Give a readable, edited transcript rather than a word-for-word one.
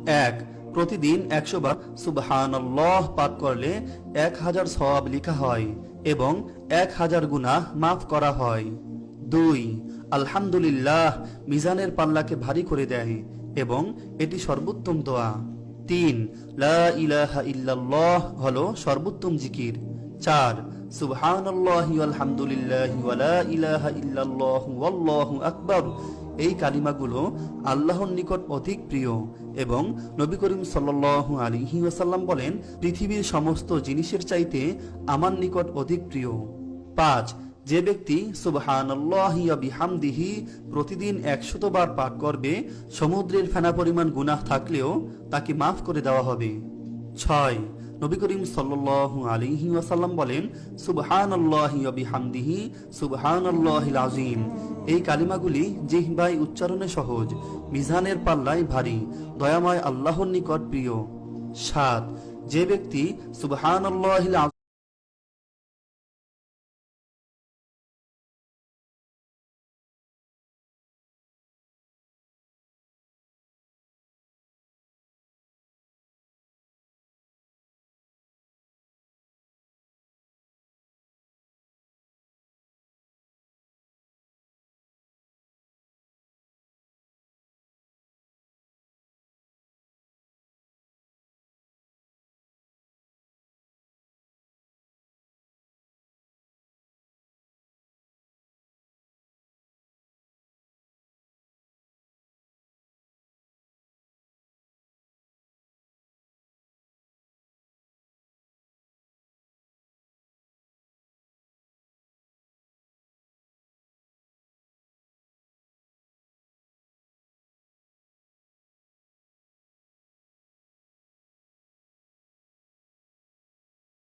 এক, প্রতিদিন 100 বার সুবহানাল্লাহ পাঠ করলে 1000 সওয়াব লেখা হয় এবং 1000 গুনাহ মাফ করা হয়। 2, আলহামদুলিল্লাহ মিজানের পাল্লাকে ভারী করে দেয় এবং এটি সর্বোত্তম দোয়া। 3, লা ইলাহা ইল্লাল্লাহ হলো সর্বোত্তম জিকির। 4, সুবহানাল্লাহি আলহামদুলিল্লাহি ওয়া লা ইলাহা ইল্লাল্লাহু ওয়াল্লাহু আকবার এই কালিমাগুলো আল্লাহর নিকট অধিক প্রিয় এবং নবী করিম সাল্লাল্লাহু আলাইহি ওয়াসাল্লাম বলেন, পৃথিবীর সমস্ত জিনিসের চাইতে আমার নিকট অধিক প্রিয়। 5, যে ব্যক্তি সুবহানাল্লাহি ওয়া বিহামদিহি প্রতিদিন 100 বার পাঠ করবে, সমুদ্রের ফেনা পরিমাণ গুনাহ থাকলেও তাকে মাফ করে দেওয়া হবে। 6, নবী করিম সাল্লাল্লাহু আলাইহি ওয়াসাল্লাম বলেন, সুবহানাল্লাহি ওয়া বিহামদিহি সুবহানাল্লাহিল আযীম এই কালিমাগুলি জিহ্বায় উচ্চারণে সহজ, মিজানের পাল্লায় ভারী, দয়াময় আল্লাহর নিকট প্রিয়। 7, যে ব্যক্তি সুবহানাল্লাহিল